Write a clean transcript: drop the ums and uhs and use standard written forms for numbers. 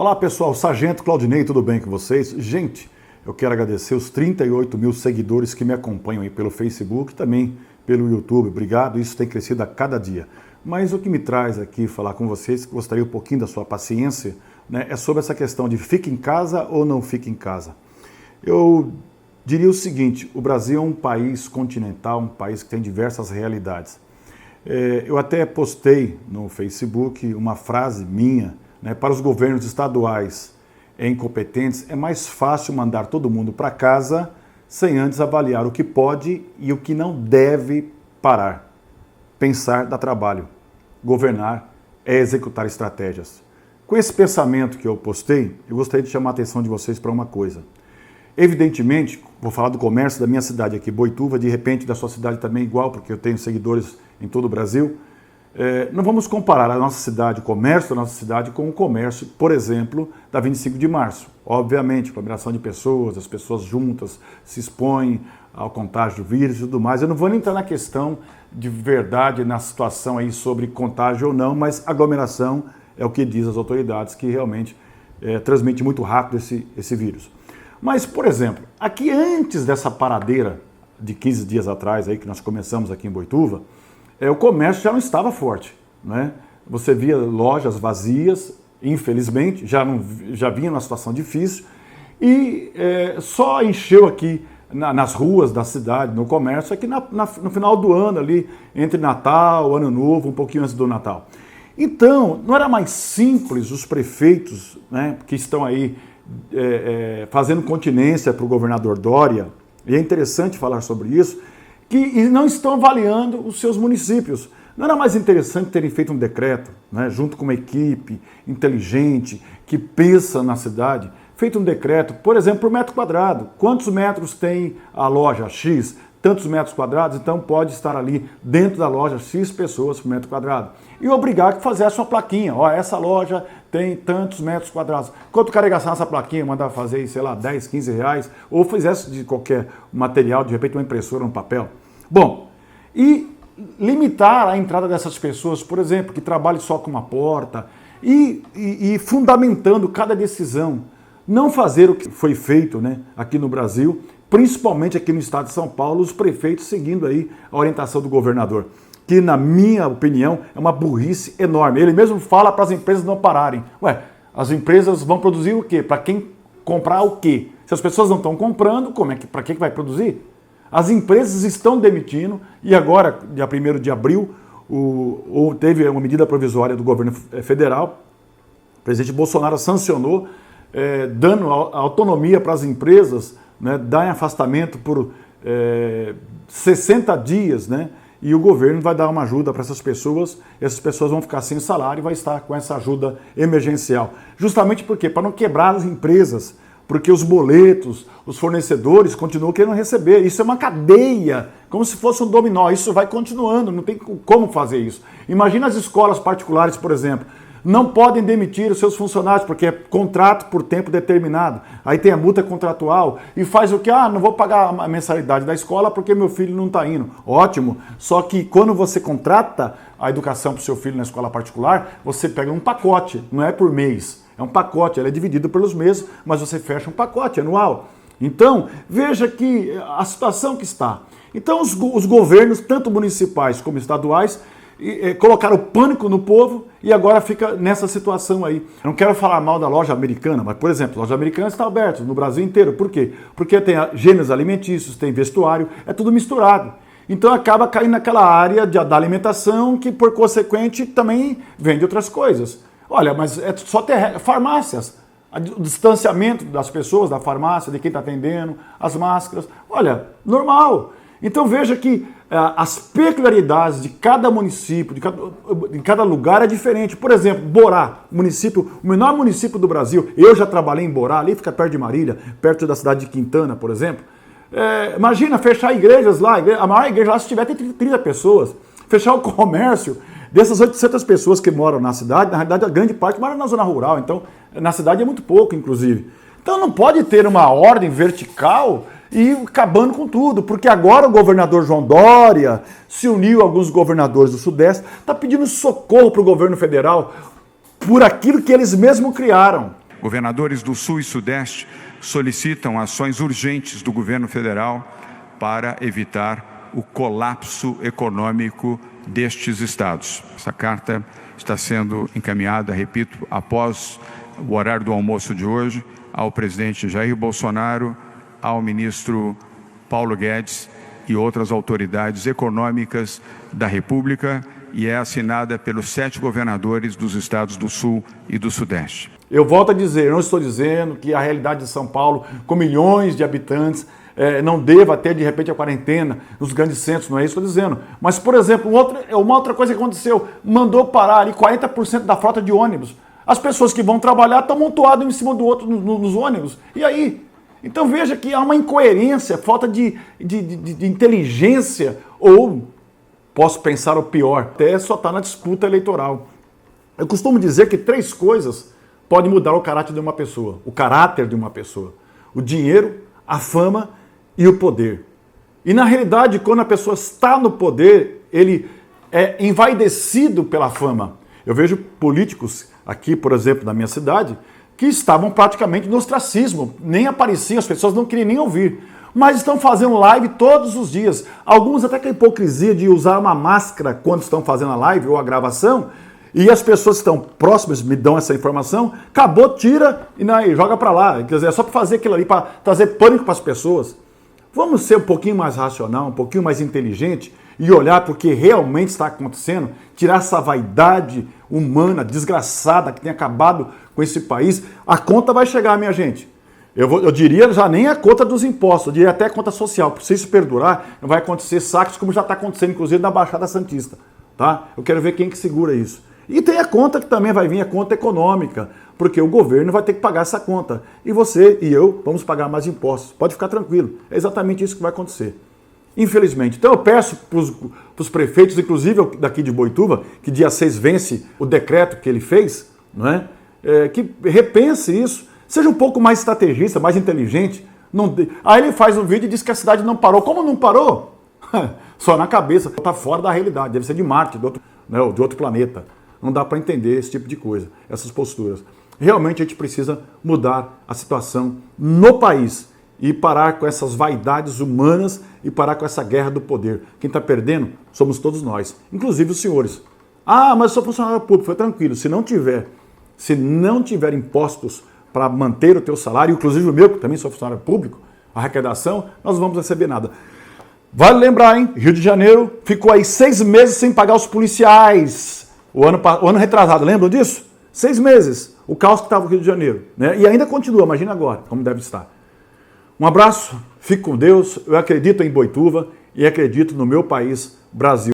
Olá pessoal, Sargento Claudinei, tudo bem com vocês? Gente, eu quero agradecer os 38 mil seguidores que me acompanham aí pelo Facebook e também pelo YouTube. Obrigado, isso tem crescido a cada dia. Mas o que me traz aqui falar com vocês, gostaria um pouquinho da sua paciência, né, é sobre essa questão de fica em casa ou não fica em casa. Eu diria o seguinte, o Brasil é um país continental, um país que tem diversas realidades. Eu até postei no Facebook uma frase minha, né, para os governos estaduais incompetentes, é mais fácil mandar todo mundo para casa sem antes avaliar o que pode e o que não deve parar. Pensar dá trabalho. Governar é executar estratégias. Com esse pensamento que eu postei, eu gostaria de chamar a atenção de vocês para uma coisa. Evidentemente, vou falar do comércio da minha cidade aqui, Boituva, de repente da sua cidade também igual, porque eu tenho seguidores em todo o Brasil. Não vamos comparar a nossa cidade, o comércio da nossa cidade, com o comércio, por exemplo, da 25 de março. Obviamente, aglomeração de pessoas, as pessoas juntas se expõem ao contágio do vírus e tudo mais. Eu não vou nem entrar na questão de verdade, na situação aí sobre contágio ou não, mas aglomeração é o que diz as autoridades, que realmente transmite muito rápido esse vírus. Mas, por exemplo, aqui antes dessa paradeira de 15 dias atrás, aí, que nós começamos aqui em Boituva, o comércio já não estava forte, né? Você via lojas vazias, infelizmente, já vinha numa situação difícil, e só encheu aqui nas ruas da cidade, no comércio, aqui no final do ano, ali, entre Natal, Ano Novo, um pouquinho antes do Natal. Então, não era mais simples os prefeitos, né, que estão aí fazendo continência para o governador Dória, e é interessante falar sobre isso, que não estão avaliando os seus municípios. Não era mais interessante terem feito um decreto, né, junto com uma equipe inteligente, que pensa na cidade, feito um decreto, por exemplo, por metro quadrado. Quantos metros tem a loja X? Tantos metros quadrados, então pode estar ali dentro da loja X pessoas por metro quadrado. E obrigar que fizesse uma plaquinha, ó, essa loja tem tantos metros quadrados. Quanto o cara ia gastar nessa plaquinha, mandar fazer, sei lá, 10, 15 reais, ou fizesse de qualquer material, de repente uma impressora, um papel. Bom, e limitar a entrada dessas pessoas, por exemplo, que trabalhem só com uma porta, e fundamentando cada decisão. Não fazer o que foi feito, né, aqui no Brasil, principalmente aqui no estado de São Paulo, os prefeitos seguindo aí a orientação do governador, que na minha opinião é uma burrice enorme. Ele mesmo fala para as empresas não pararem. Ué, as empresas vão produzir o quê? Para quem comprar o quê? Se as pessoas não estão comprando, para que vai produzir? As empresas estão demitindo e agora, dia 1º de abril, teve uma medida provisória do governo federal, o presidente Bolsonaro sancionou, dando autonomia para as empresas, né, dar afastamento por 60 dias, né, e o governo vai dar uma ajuda para essas pessoas vão ficar sem salário e vai estar com essa ajuda emergencial. Justamente por quê? Para não quebrar as empresas, porque os boletos, os fornecedores continuam querendo receber. Isso é uma cadeia, como se fosse um dominó. Isso vai continuando, não tem como fazer isso. Imagina as escolas particulares, por exemplo. Não podem demitir os seus funcionários, porque é contrato por tempo determinado. Aí tem a multa contratual e faz o que? Não vou pagar a mensalidade da escola porque meu filho não está indo. Ótimo, só que quando você contrata a educação para o seu filho na escola particular, você pega um pacote, não é por mês. É um pacote, ele é dividido pelos meses, mas você fecha um pacote anual. Então, veja que a situação que está. Então, os governos, tanto municipais como estaduais, colocaram pânico no povo e agora fica nessa situação aí. Eu não quero falar mal da loja americana, mas, por exemplo, a loja americana está aberta no Brasil inteiro. Por quê? Porque tem gêneros alimentícios, tem vestuário, é tudo misturado. Então acaba caindo naquela área da alimentação que, por consequente, também vende outras coisas. Olha, mas é só ter farmácias, o distanciamento das pessoas, da farmácia, de quem está atendendo, as máscaras, olha, normal. Então veja que as peculiaridades de cada município, de cada lugar é diferente. Por exemplo, Borá, município, o menor município do Brasil, eu já trabalhei em Borá, ali fica perto de Marília, perto da cidade de Quintana, por exemplo. Imagina fechar igrejas lá, a maior igreja lá, se tiver, tem 30 pessoas. Fechar o comércio. Dessas 800 pessoas que moram na cidade, na realidade a grande parte mora na zona rural, então na cidade é muito pouco, inclusive. Então não pode ter uma ordem vertical e acabando com tudo, porque agora o governador João Dória se uniu a alguns governadores do Sudeste, está pedindo socorro para o governo federal por aquilo que eles mesmos criaram. Governadores do Sul e Sudeste solicitam ações urgentes do governo federal para evitar o colapso econômico destes estados. Essa carta está sendo encaminhada, repito, após o horário do almoço de hoje, ao presidente Jair Bolsonaro, ao ministro Paulo Guedes e outras autoridades econômicas da República, e é assinada pelos 7 governadores dos estados do Sul e do Sudeste. Eu volto a dizer, eu não estou dizendo que a realidade de São Paulo, com milhões de habitantes, não deva ter, de repente, a quarentena nos grandes centros, não é isso que eu estou dizendo. Mas, por exemplo, uma outra coisa que aconteceu, mandou parar ali 40% da frota de ônibus. As pessoas que vão trabalhar estão amontoadas um em cima do outro nos ônibus. E aí? Então veja que há uma incoerência, falta de inteligência, ou, posso pensar o pior, até só está na disputa eleitoral. Eu costumo dizer que 3 coisas podem mudar o caráter de uma pessoa. O caráter de uma pessoa. O dinheiro, a fama e o poder. E na realidade, quando a pessoa está no poder, ele é envaidecido pela fama. Eu vejo políticos aqui, por exemplo, na minha cidade, que estavam praticamente no ostracismo, nem apareciam, as pessoas não queriam nem ouvir. Mas estão fazendo live todos os dias. Alguns até com a hipocrisia de usar uma máscara quando estão fazendo a live ou a gravação, e as pessoas que estão próximas me dão essa informação, acabou, tira e joga para lá. Quer dizer, é só para fazer aquilo ali, para trazer pânico para as pessoas. Vamos ser um pouquinho mais racional, um pouquinho mais inteligente e olhar para o que realmente está acontecendo, tirar essa vaidade humana, desgraçada, que tem acabado com esse país. A conta vai chegar, minha gente. Eu diria já nem a conta dos impostos, eu diria até a conta social. Se isso perdurar, vai acontecer saques, como já está acontecendo, inclusive, na Baixada Santista. Tá? Eu quero ver quem que segura isso. E tem a conta que também vai vir, a conta econômica, porque o governo vai ter que pagar essa conta. E você e eu vamos pagar mais impostos. Pode ficar tranquilo. É exatamente isso que vai acontecer. Infelizmente. Então eu peço para os prefeitos, inclusive daqui de Boituva, que dia 6 vence o decreto que ele fez, não é? Que repense isso. Seja um pouco mais estrategista, mais inteligente. Aí ele faz um vídeo e diz que a cidade não parou. Como não parou? Só na cabeça. Está fora da realidade. Deve ser de Marte, de outro planeta. Não dá para entender esse tipo de coisa, essas posturas. Realmente a gente precisa mudar a situação no país e parar com essas vaidades humanas e parar com essa guerra do poder. Quem está perdendo somos todos nós, inclusive os senhores. Ah, mas eu sou funcionário público, foi tranquilo. Se não tiver impostos para manter o teu salário, inclusive o meu, que também sou funcionário público, a arrecadação, nós não vamos receber nada. Vale lembrar, hein? Rio de Janeiro ficou aí 6 meses sem pagar os policiais. O ano retrasado, lembram disso? 6 meses, o caos que estava no Rio de Janeiro. Né? E ainda continua, imagina agora, como deve estar. Um abraço, fique com Deus, eu acredito em Boituva e acredito no meu país, Brasil.